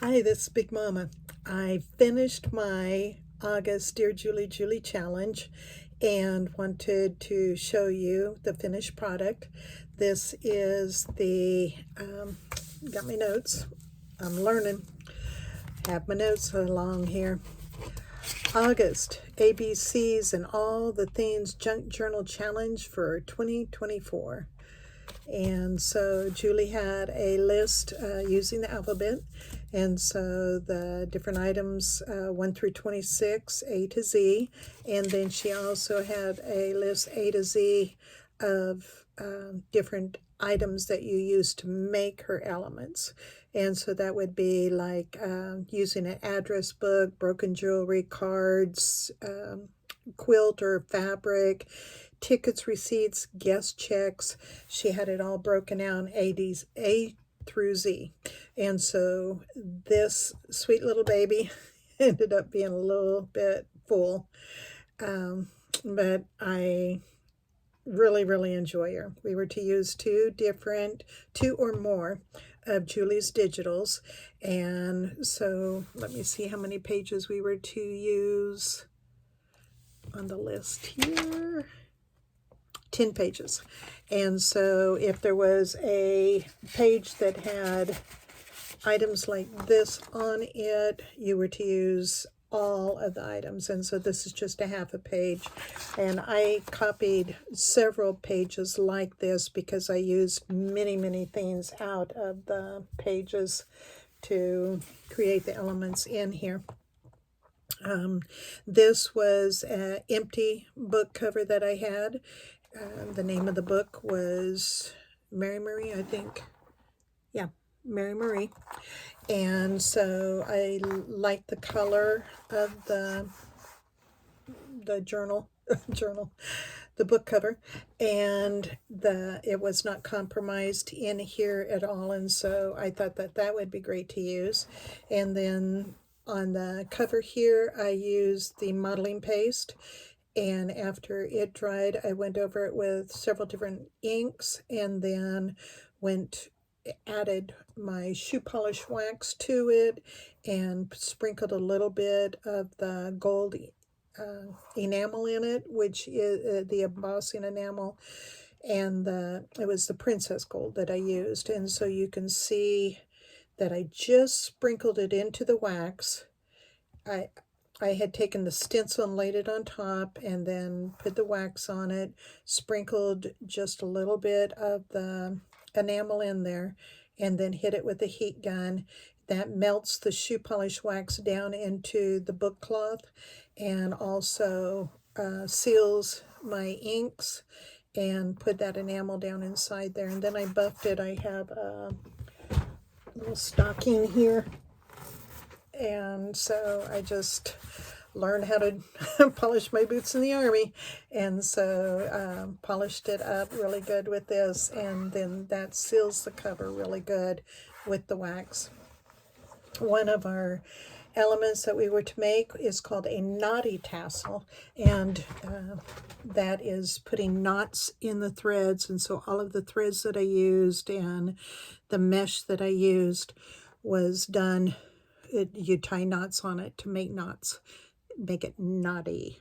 Hi, this is Big Mama. I finished my August Dear Julie Julie challenge and wanted to show you the finished product. This is got my notes. I'm learning. Have my notes along here. August, ABCs and all the things junk journal challenge for 2024. And so Julie had a list using the alphabet, and so the different items 1 through 26, A to Z, and then she also had a list A to Z of different items that you use to make her elements. And so that would be like using an address book, broken jewelry, cards, quilt or fabric, tickets, receipts, guest checks. She had it all broken out A through Z. And so this sweet little baby ended up being a little bit full. But I really enjoy her. We were to use two or more of Julie's digitals. And so let me see how many pages we were to use on the list here. 10 pages. And so if there was a page that had items like this on it, you were to use all of the items. And so this is just a half a page. And I copied several pages like this because I used many things out of the pages to create the elements in here. This was an empty book cover that I had. The name of the book was Mary Marie, I think. Yeah, Mary Marie. And so I liked the color of the journal, the book cover, and it was not compromised in here at all. And so I thought that would be great to use. And then on the cover here, I used the modeling paste. And after it dried, I went over it with several different inks and then added my shoe polish wax to it and sprinkled a little bit of the gold enamel in it, which is the embossing enamel. And it was the princess gold that I used. And so you can see that I just sprinkled it into the wax. I had taken the stencil and laid it on top and then put the wax on it, sprinkled just a little bit of the enamel in there, and then hit it with a heat gun. That melts the shoe polish wax down into the book cloth and also seals my inks and put that enamel down inside there. And then I buffed it. I have a little stocking here. And so I just learned how to polish my boots in the Army. And so polished it up really good with this. And then that seals the cover really good with the wax. One of our elements that we were to make is called a knotty tassel. And that is putting knots in the threads. And so all of the threads that I used and the mesh that I used was done. You tie knots on it to make it knotty.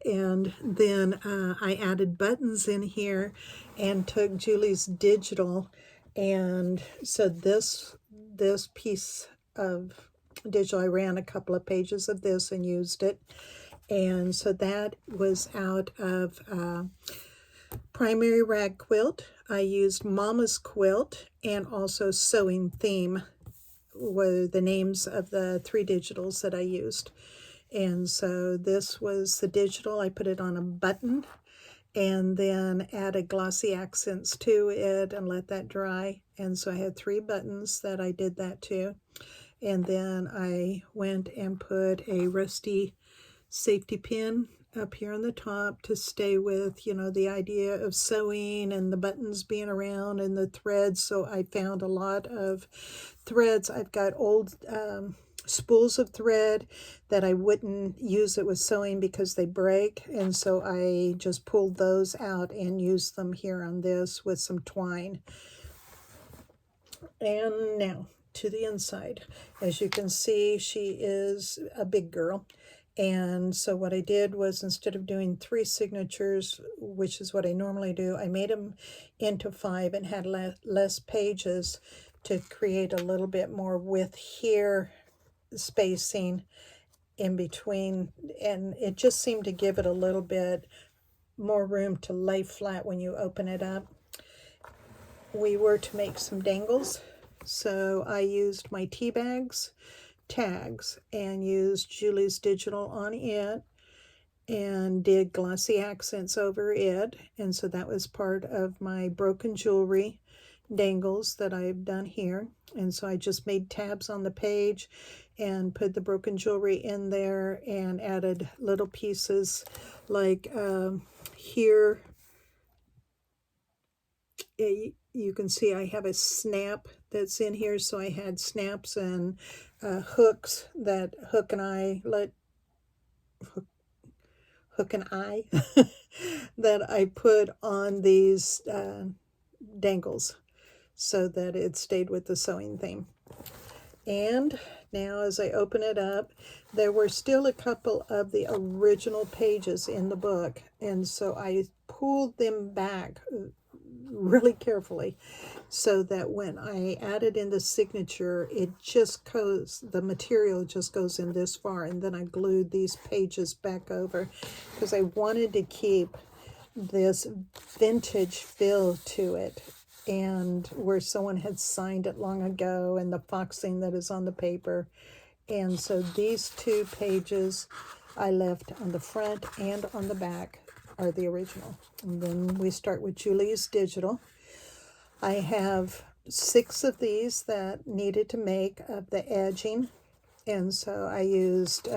And then I added buttons in here and took Julie's digital, and so this piece of digital, I ran a couple of pages of this and used it. And so that was out of Primary Rag Quilt. I used Momma's Quilt and also Sewing Theme were the names of the 3 digitals that I used. And so this was the digital. I put it on a button and then added glossy accents to it and let that dry. And so I had 3 buttons that I did that to. And then I went and put a rusty safety pin up here on the top to stay with, the idea of sewing and the buttons being around and the threads. So I found a lot of threads. I've got old spools of thread that I wouldn't use it with sewing because they break. And so I just pulled those out and used them here on this with some twine. And now to the inside. As you can see, she is a big girl. And so what I did was, instead of doing 3 signatures, which is what I normally do, I made them into 5 and had less pages to create a little bit more width here, spacing in between. And it just seemed to give it a little bit more room to lay flat when you open it up. We were to make some dangles, so I used my tea bags tags and used Julie's Digital on it and did glossy accents over it. And so that was part of my broken jewelry dangles that I've done here. And so I just made tabs on the page and put the broken jewelry in there and added little pieces like here. You can see I have a snap that's in here, so I had snaps and hooks that hook and eye that I put on these dangles so that it stayed with the sewing theme. And now as I open it up, there were still a couple of the original pages in the book, and so I pulled them back really carefully so that when I added in the signature, it just goes, the material just goes in this far, and then I glued these pages back over because I wanted to keep this vintage feel to it, and where someone had signed it long ago, and the foxing that is on the paper. And so these 2 pages I left on the front and on the back are the original. And then we start with Julie's Digital. I have 6 of these that needed to make up the edging, and so I used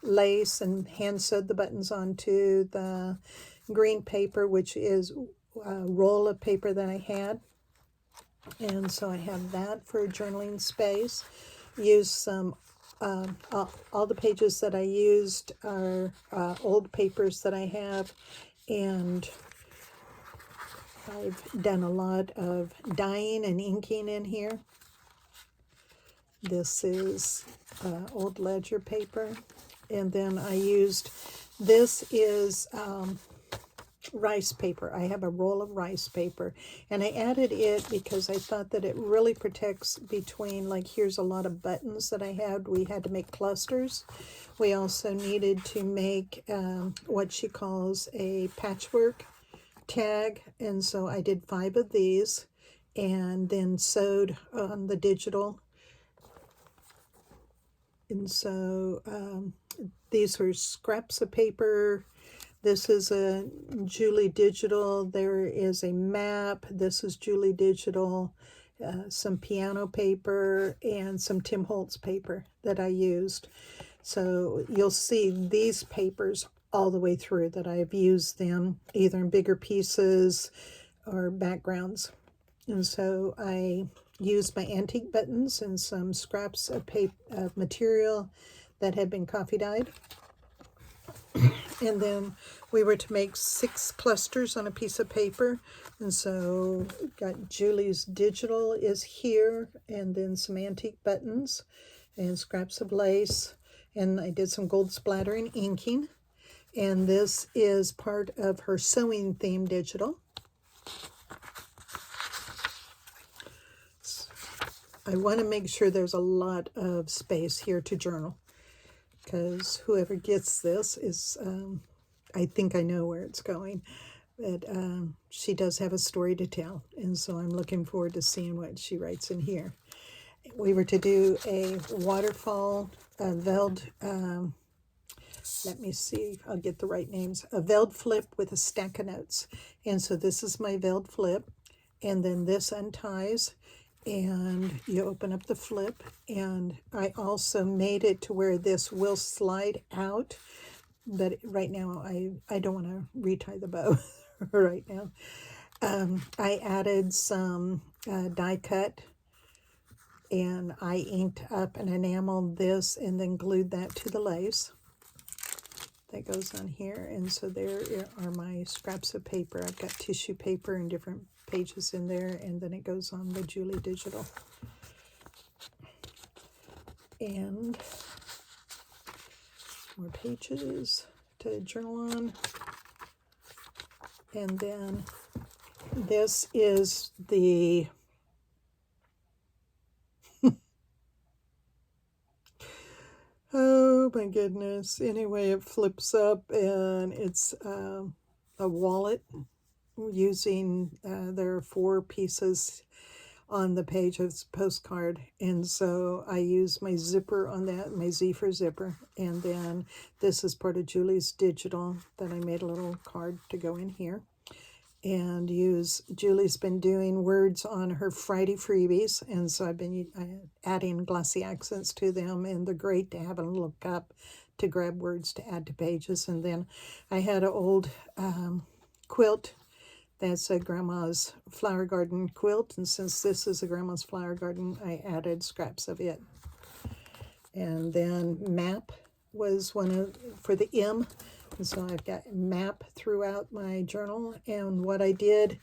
lace and hand sewed the buttons onto the green paper, which is a roll of paper that I had. And so I have that for journaling space. Used some all the pages that I used are old papers that I have, and I've done a lot of dyeing and inking in here. This is old ledger paper, and then I used, this is rice paper. I have a roll of rice paper, and I added it because I thought that it really protects between, like, here's a lot of buttons that I had. We had to make clusters. We also needed to make what she calls a patchwork tag, and so I did 5 of these and then sewed on the digital. And so these were scraps of paper. This is a Julie Digital. There is a map. This is Julie Digital. Some piano paper and some Tim Holtz paper that I used. So you'll see these papers all the way through that I've used them either in bigger pieces or backgrounds. And so I used my antique buttons and some scraps of material that had been coffee dyed. And then we were to make 6 clusters on a piece of paper. And so got Julie's Digital is here, and then some antique buttons and scraps of lace. And I did some gold splattering inking. And this is part of her sewing theme digital. I want to make sure there's a lot of space here to journal, because whoever gets this is, I think I know where it's going, but she does have a story to tell, and so I'm looking forward to seeing what she writes in here. We were to do a waterfall, veld, let me see, I'll get the right names, a veld flip with a stack of notes. And so this is my veld flip, and then this unties, and you open up the flip, and I also made it to where this will slide out, but right now I don't want to retie the bow right now. I added some die cut, and I inked up and enameled this and then glued that to the lace that goes on here. And so there are my scraps of paper. I've got tissue paper and different pages in there, and then it goes on the Julie Digital. And more pages to journal on. And then this is the oh my goodness. Anyway, it flips up and it's a wallet using, there are 4 pieces on the page of this postcard, and so I use my zipper on that, my Z for zipper, and then this is part of Julie's digital that I made a little card to go in here. And Julie's been doing words on her Friday freebies, and so I've been adding glossy accents to them, and they're great to have a look up to grab words to add to pages. And then I had an old quilt that's a grandma's flower garden quilt, and since this is a grandma's flower garden, I added scraps of it. And then map was one of, for the M, and so I've got map throughout my journal. And what I did,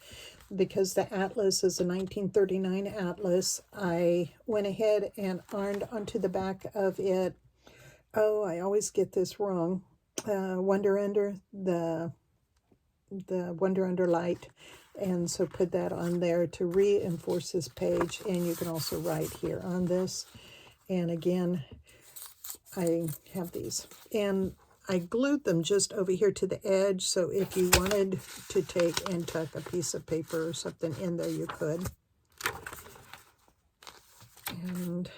because the atlas is a 1939 atlas, I went ahead and ironed onto the back of it, oh, I always get this wrong, Wonder Under, the Wonder Under Light, and so put that on there to reinforce this page. And you can also write here on this. And again, I have these, and I glued them just over here to the edge, so if you wanted to take and tuck a piece of paper or something in there, you could. And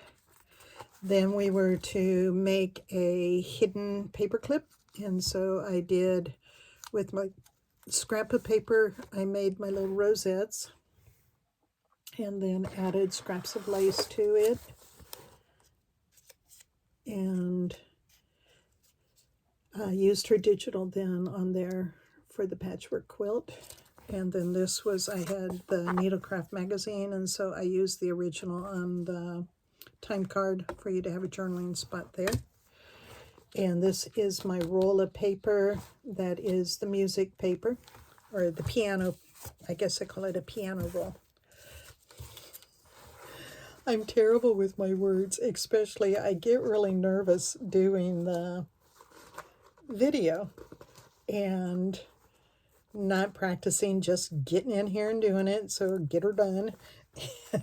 then we were to make a hidden paper clip, and so I did, with my scrap of paper, I made my little rosettes and then added scraps of lace to it. And I used her digital then on there for the patchwork quilt. And then this was, I had the Needlecraft magazine, and so I used the original on the time card for you to have a journaling spot there. And this is my roll of paper that is the music paper, or the piano, I guess I call it a piano roll. I'm terrible with my words, especially I get really nervous doing the video and not practicing, just getting in here and doing it, so get her done.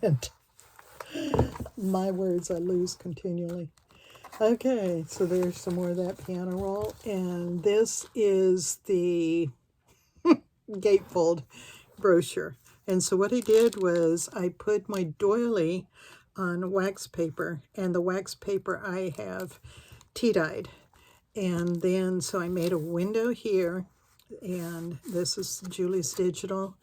And my words I lose continually. Okay, so there's some more of that piano roll, and this is the gatefold brochure. And so what I did was I put my doily on wax paper, and the wax paper I have tea-dyed. And then so I made a window here, and this is Julie's digital,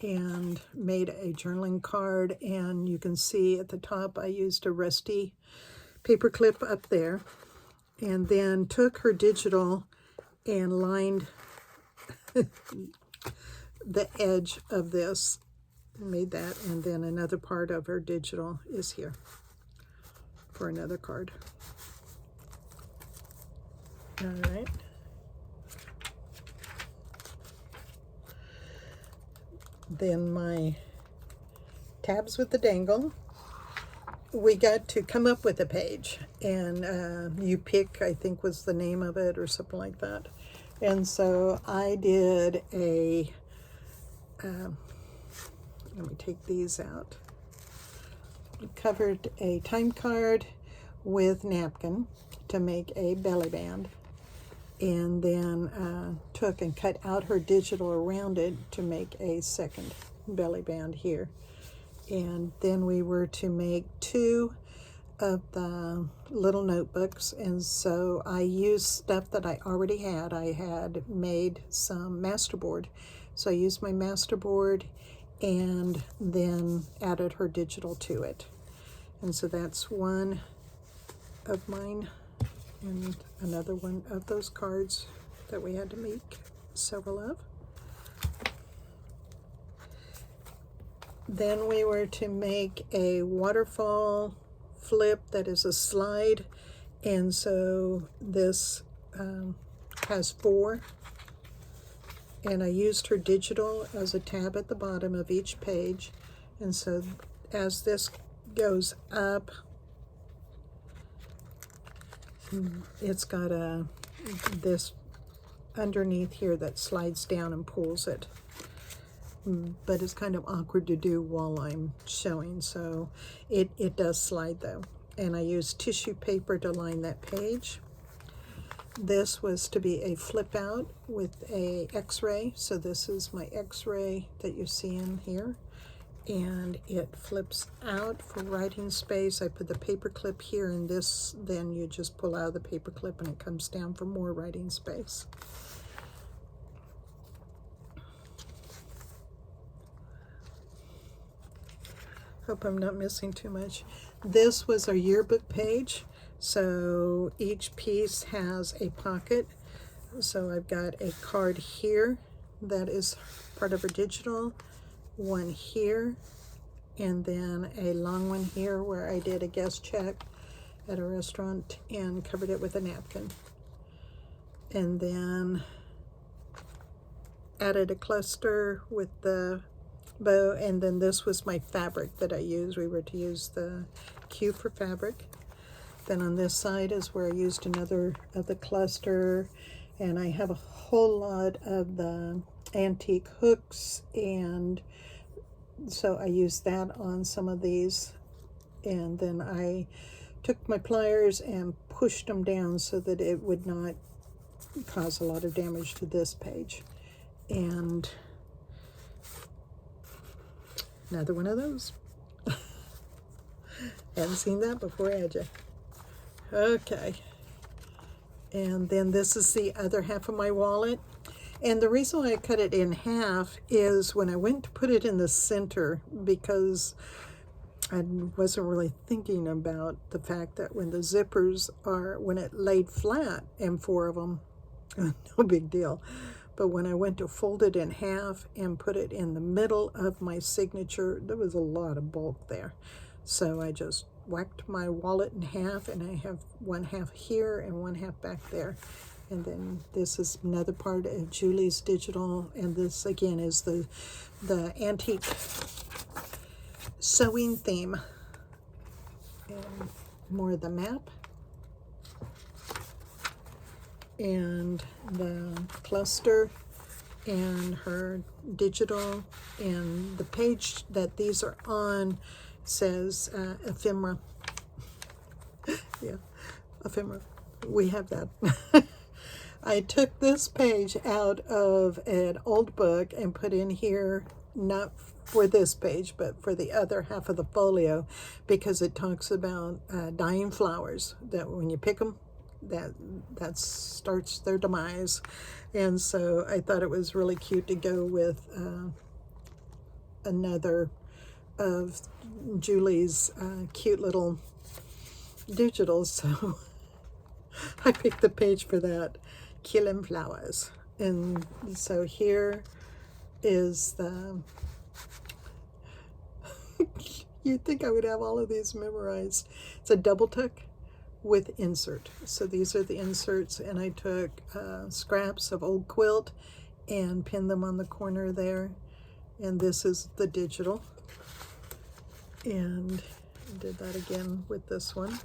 and made a journaling card. And you can see at the top I used a rusty paper clip up there, and then took her digital and lined the edge of this, made that, and then another part of her digital is here for another card. All right. Then my tabs with the dangle. We got to come up with a page, and you pick, I think was the name of it or something like that. And so I did a, let me take these out. Covered a time card with napkin to make a belly band, and then took and cut out her digital around it to make a second belly band here. And then we were to make 2 of the little notebooks, and so I used stuff that I already had. I had made some masterboard, so I used my masterboard and then added her digital to it. And so that's one of mine, and another one of those cards that we had to make several of. Then we were to make a waterfall flip that is a slide, and so this has 4, and I used her digital as a tab at the bottom of each page. And so as this goes up, it's got this underneath here that slides down and pulls it. But it's kind of awkward to do while I'm showing, so it does slide though. And I used tissue paper to line that page. This was to be a flip out with a x-ray, so this is my x-ray that you see in here, and it flips out for writing space. I put the paper clip here, and this, then you just pull out the paper clip and it comes down for more writing space. Hope I'm not missing too much. This was our yearbook page. So each piece has a pocket. So I've got a card here that is part of our digital, one here, and then a long one here where I did a guest check at a restaurant and covered it with a napkin. And then added a cluster with the bow, and then this was my fabric that I used. We were to use the Q for fabric. Then on this side is where I used another of the cluster, and I have a whole lot of the antique hooks, and so I used that on some of these. And then I took my pliers and pushed them down so that it would not cause a lot of damage to this page. And another one of those. Hadn't seen that before, had you? Okay. And then this is the other half of my wallet. And the reason why I cut it in half is when I went to put it in the center, because I wasn't really thinking about the fact that when the zippers are, when it laid flat, and 4 of them, no big deal. But when I went to fold it in half and put it in the middle of my signature, there was a lot of bulk there. So I just whacked my wallet in half, and I have one half here and one half back there. And then this is another part of Julie's digital, and this again is the antique sewing theme. And more of the map. And the cluster and her digital, and the page that these are on says ephemera. Yeah, ephemera. We have that. I took this page out of an old book and put in here, not for this page, but for the other half of the folio, because it talks about dying flowers, that when you pick them, that starts their demise. And so I thought it was really cute to go with another of Julie's cute little digitals. So I picked the page for that, Killing Flowers. And so here is the you'd think I would have all of these memorized. It's a double tuck with insert. So these are the inserts, and I took scraps of old quilt and pinned them on the corner there. And this is the digital, and I did that again with this one.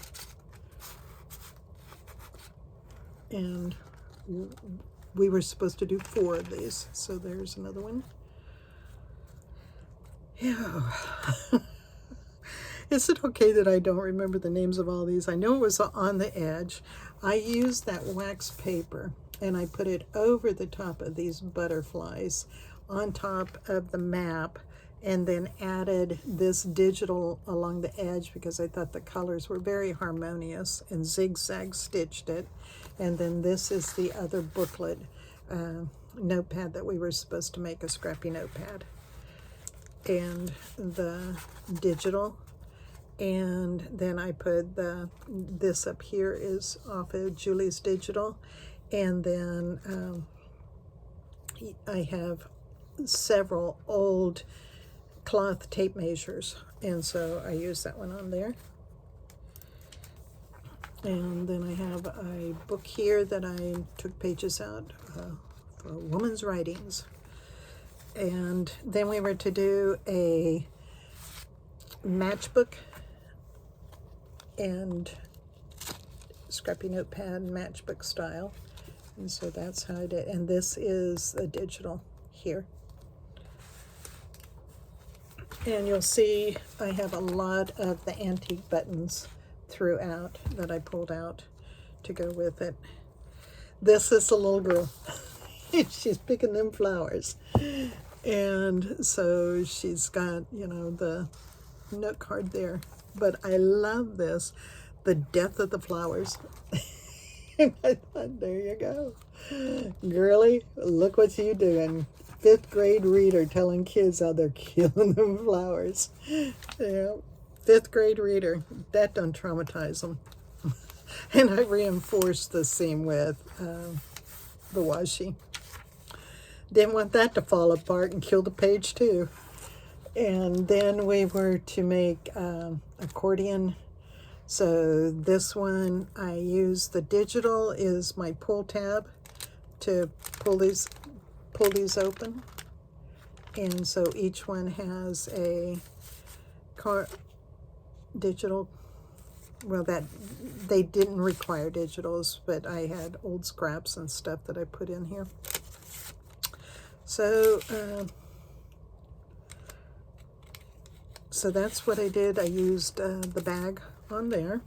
And we were supposed to do 4 of these, so there's another one. Yeah. Is it okay that I don't remember the names of all these? I know it was on the edge. I used that wax paper, and I put it over the top of these butterflies on top of the map, and then added this digital along the edge because I thought the colors were very harmonious, and zigzag stitched it. And then this is the other booklet notepad that we were supposed to make, a scrappy notepad. And the digital. And then I put this up here is off of Julie's digital. And then I have several old cloth tape measures, and so I use that one on there. And then I have a book here that I took pages out for women's writings. And then we were to do a matchbook and scrappy notepad matchbook style. And so that's how I did. And this is a digital here. And you'll see I have a lot of the antique buttons throughout that I pulled out to go with it. This is a little girl. She's picking them flowers. And so she's got, you know, the note card there. But I love this, the death of the flowers. And I thought, there you go. Girlie, look what you doing. 5th grade reader telling kids how they're killing them flowers. Yeah, 5th grade reader. That don't traumatize them. And I reinforced the seam with the washi. Didn't want that to fall apart and kill the page too. And then we were to make accordion. So this one, I use the digital is my pull tab to pull these open. And so each one has a digital. Well, that they didn't require digitals, but I had old scraps and stuff that I put in here. So so that's what I did. I used the bag on there.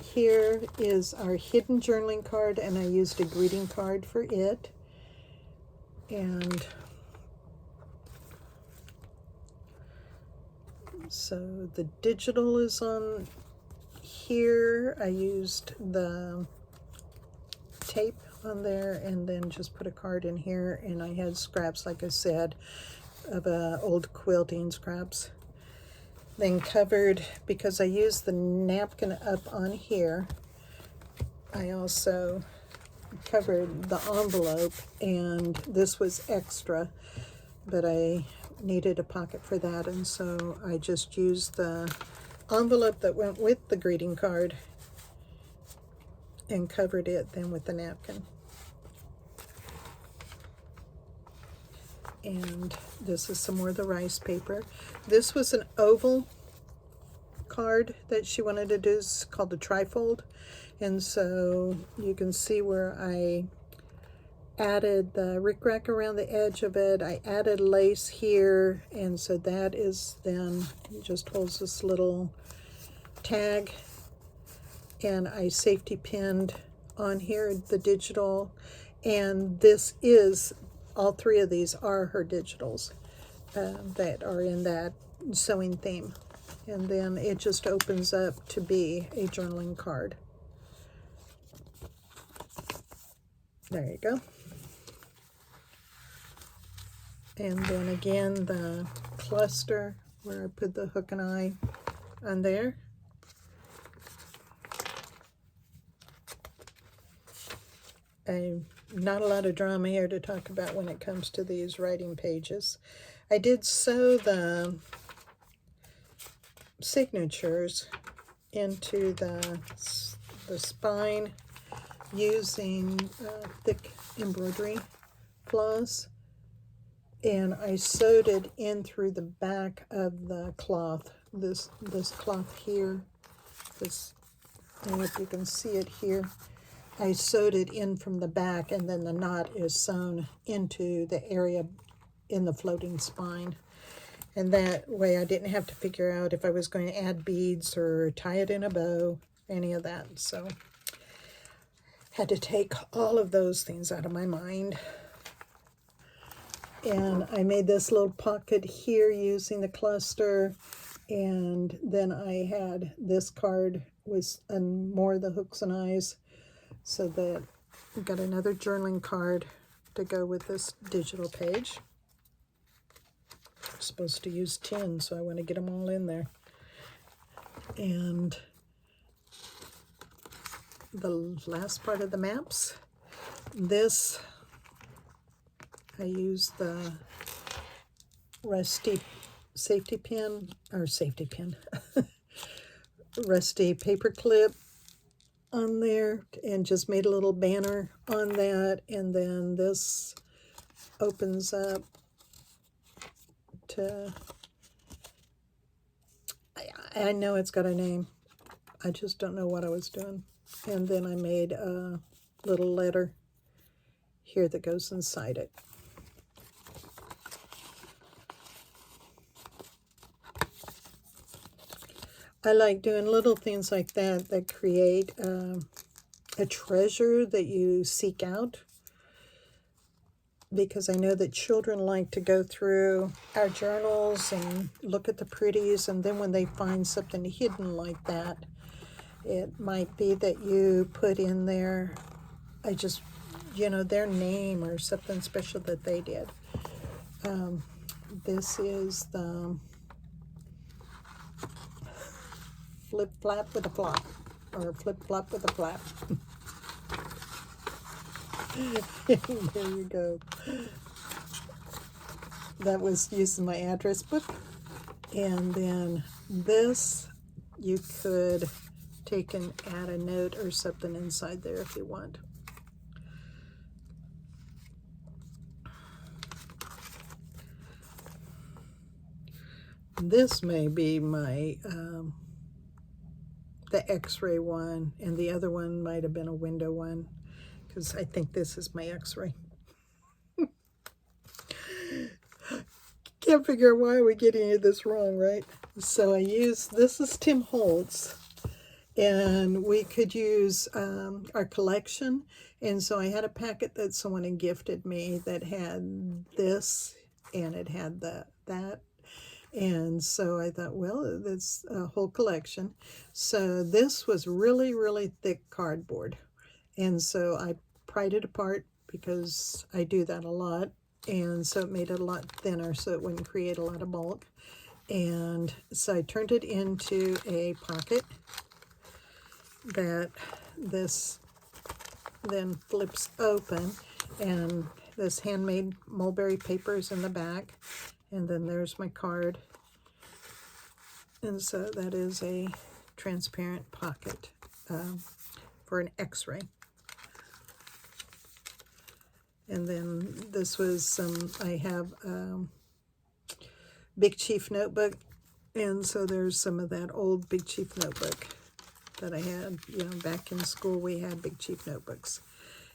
Here is our hidden journaling card, and I used a greeting card for it. And so the digital is on here. I used the tape on there and then just put a card in here, and I had scraps, like I said, of old quilting scraps. Then covered, because I used the napkin up on here, I also covered the envelope, and this was extra, but I needed a pocket for that, and so I just used the envelope that went with the greeting card and covered it then with the napkin. And this is some more of the rice paper. This was an oval card that she wanted to do. It's called the Trifold. And so you can see where I added the rickrack around the edge of it. I added lace here, and so that is then just holds this little tag. And I safety pinned on here the digital, and this is, all 3 of these are her digitals that are in that sewing theme. And then it just opens up to be a journaling card. There you go. And then again, the cluster where I put the hook and eye on there. Not a lot of drama here to talk about when it comes to these writing pages. I did sew the signatures into the spine using thick embroidery floss, and I sewed it in through the back of the cloth. This cloth here, this, I don't know if you can see it here. I sewed it in from the back, and then the knot is sewn into the area in the floating spine. And that way I didn't have to figure out if I was going to add beads or tie it in a bow, any of that. So had to take all of those things out of my mind. And I made this little pocket here using the cluster. And then I had this card with more of the hooks and eyes, so that I've got another journaling card to go with this digital page. I'm supposed to use 10, so I want to get them all in there. And the last part of the maps, this, I used the rusty safety pin, rusty paper clip on there, and just made a little banner on that. And then this opens up to, I know it's got a name. I just don't know what I was doing. And then I made a little letter here that goes inside it. I like doing little things like that that create a treasure that you seek out, because I know that children like to go through our journals and look at the pretties, and then when they find something hidden like that, it might be that you put in there, their name or something special that they did. This is the flip flap with a flop, or flip flop with a flap. There you go. That was using my address book. And then this, you could take and add a note or something inside there if you want. This may be my the x-ray one, and the other one might have been a window one, because I think this is my x-ray. Can't figure out why we get any of this wrong, right? So this is Tim Holtz, and we could use our collection. And so I had a packet that someone had gifted me that had this, and it had that. And so I thought, well, that's a whole collection. So this was really, really thick cardboard. And so I pried it apart because I do that a lot. And so it made it a lot thinner so it wouldn't create a lot of bulk. And so I turned it into a pocket that this then flips open. And this handmade mulberry paper is in the back. And then there's my card. And so that is a transparent pocket for an x-ray. And then this was I have Big Chief notebook. And so there's some of that old Big Chief notebook that I had. Back in school we had Big Chief notebooks.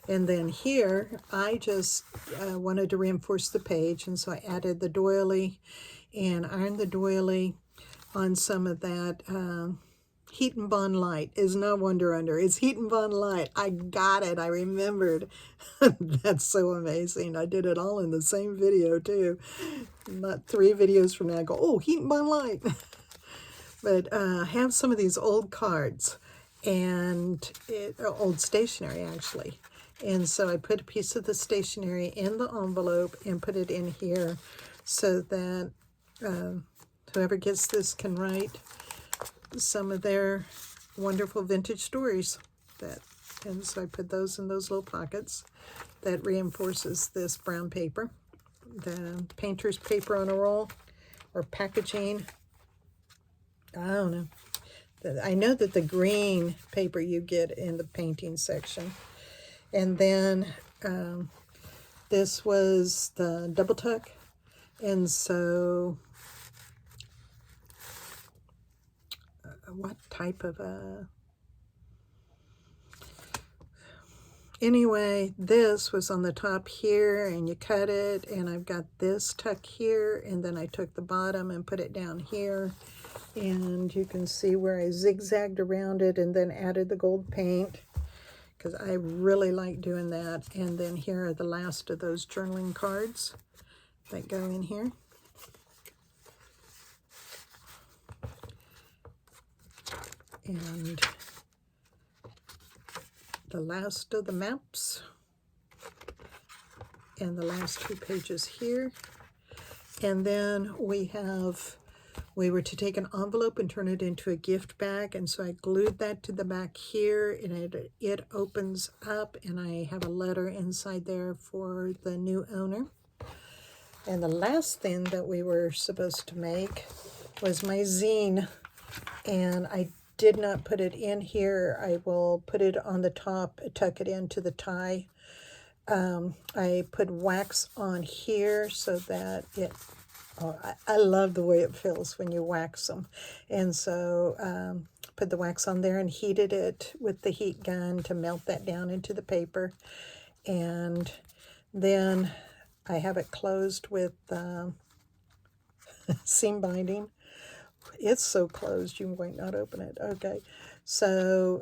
And then here, I just wanted to reinforce the page, and so I added the doily and ironed the doily on some of that Heat and Bond Light. Is not Wonder Under. It's Heat and Bond Light. I got it. I remembered. That's so amazing. I did it all in the same video, too. Not 3 videos from now, I go, oh, Heat and Bond Light. But I have some of these old cards, and old stationery, actually. And so I put a piece of the stationery in the envelope and put it in here so that whoever gets this can write some of their wonderful vintage stories. And so I put those in those little pockets. That reinforces this brown paper. The painter's paper on a roll, or packaging. I don't know. I know that the green paper you get in the painting section. And then this was the double tuck. And so, what type of anyway, this was on the top here, and you cut it, and I've got this tuck here, and then I took the bottom and put it down here. And you can see where I zigzagged around it and then added the gold paint, because I really like doing that. And then here are the last of those journaling cards that go in here. And the last of the maps. And the last 2 pages here. And then we were to take an envelope and turn it into a gift bag, and so I glued that to the back here, and it opens up, and I have a letter inside there for the new owner. And the last thing that we were supposed to make was my zine, and I did not put it in here. I will put it on the top, tuck it into the tie. I put wax on here so that it Oh, I love the way it feels when you wax them. And so put the wax on there and heated it with the heat gun to melt that down into the paper. And then I have it closed with seam binding. It's so closed you might not open it. Okay, so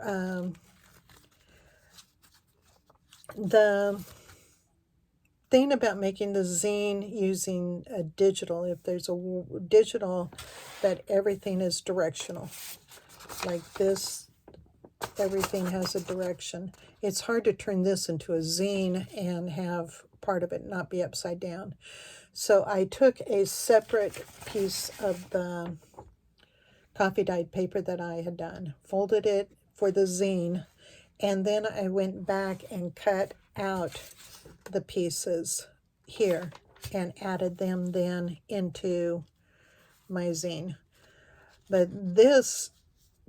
the thing about making the zine using a digital, if there's a digital, that everything is directional. Like this, everything has a direction. It's hard to turn this into a zine and have part of it not be upside down. So I took a separate piece of the coffee dyed paper that I had done, folded it for the zine, and then I went back and cut out the pieces here and added them then into my zine. But this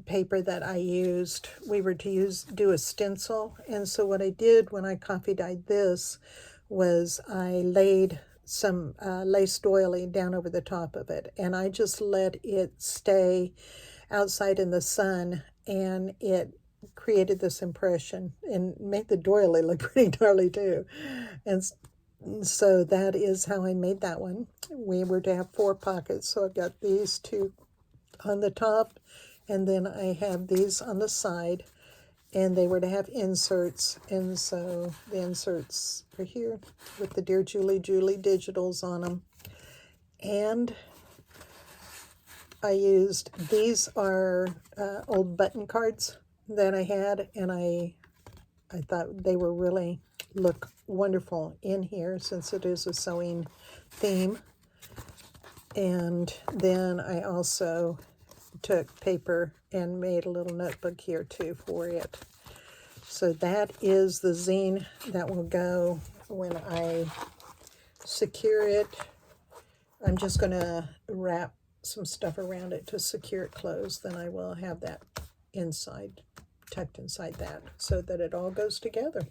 paper that I used, we were to do a stencil, and so what I did when I coffee dyed this was I laid some lace doily down over the top of it, and I just let it stay outside in the sun, and it created this impression and made the doily look pretty gnarly too. And so that is how I made that one. We were to have 4 pockets, so I've got these 2 on the top, and then I have these on the side, and they were to have inserts, and so the inserts are here with the Dear Julie digitals on them. And I used, these are old button cards that I had, and I thought they were really look wonderful in here since it is a sewing theme. And then I also took paper and made a little notebook here too for it. So that is the zine that will go when I secure it. I'm just going to wrap some stuff around it to secure it closed. Then I will have that inside, tucked inside that, so that it all goes together.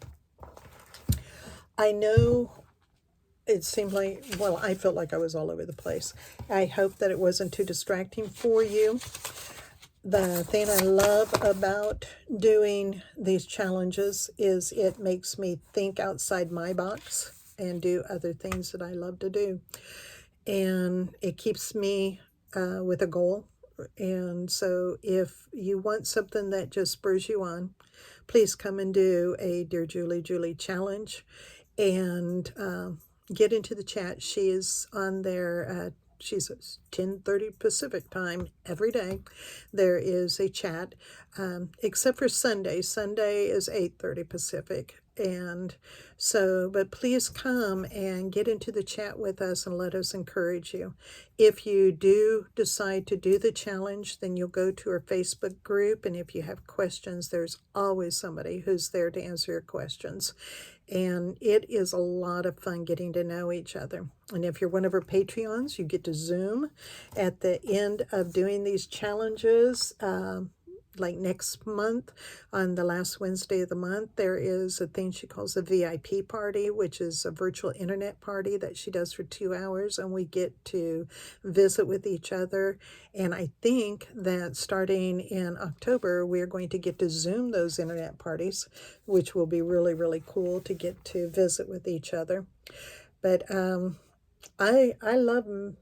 I know it seemed like, well, I felt like I was all over the place. I hope that it wasn't too distracting for you. The thing I love about doing these challenges is it makes me think outside my box and do other things that I love to do. And it keeps me with a goal. And so if you want something that just spurs you on, please come and do a Dear Julie challenge and get into the chat. She is on there. She's 10:30 Pacific time every day. There is a chat, except for Sunday. Sunday is 8:30 Pacific. And so, but please come and get into the chat with us and let us encourage you. If you do decide to do the challenge, then you'll go to our Facebook group. And if you have questions, there's always somebody who's there to answer your questions. And it is a lot of fun getting to know each other. And if you're one of our Patreons, you get to Zoom at the end of doing these challenges. Like next month, on the last Wednesday of the month, there is a thing she calls a VIP party, which is a virtual internet party that she does for 2 hours, and we get to visit with each other. And I think that starting in October, we're going to get to Zoom those internet parties, which will be really, really cool to get to visit with each other. But I love them.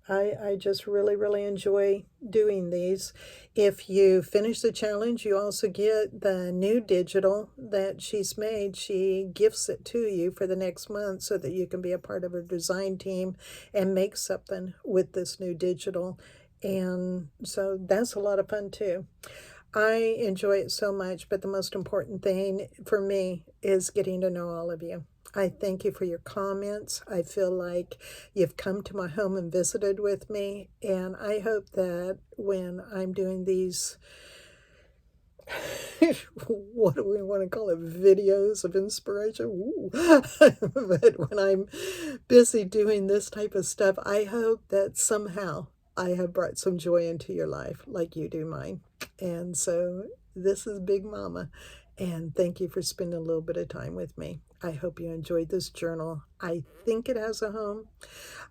I just really, really enjoy doing these. If you finish the challenge, you also get the new digital that she's made. She gifts it to you for the next month so that you can be a part of her design team and make something with this new digital. And so that's a lot of fun too. I enjoy it so much, but the most important thing for me is getting to know all of you. I thank you for your comments. I feel like you've come to my home and visited with me, and I hope that when I'm doing these, what do we want to call it, videos of inspiration? But when I'm busy doing this type of stuff, I hope that somehow I have brought some joy into your life like you do mine. And so this is Big Mama, And thank you for spending a little bit of time with me. I hope you enjoyed this journal. I think it has a home.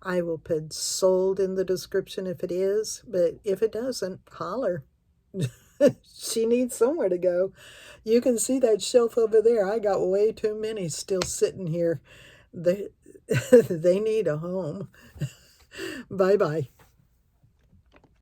I will put sold in the description if it is, but if it doesn't, holler. She needs somewhere to go. You can see that shelf over there. I got way too many still sitting here. They, they need a home. Bye bye.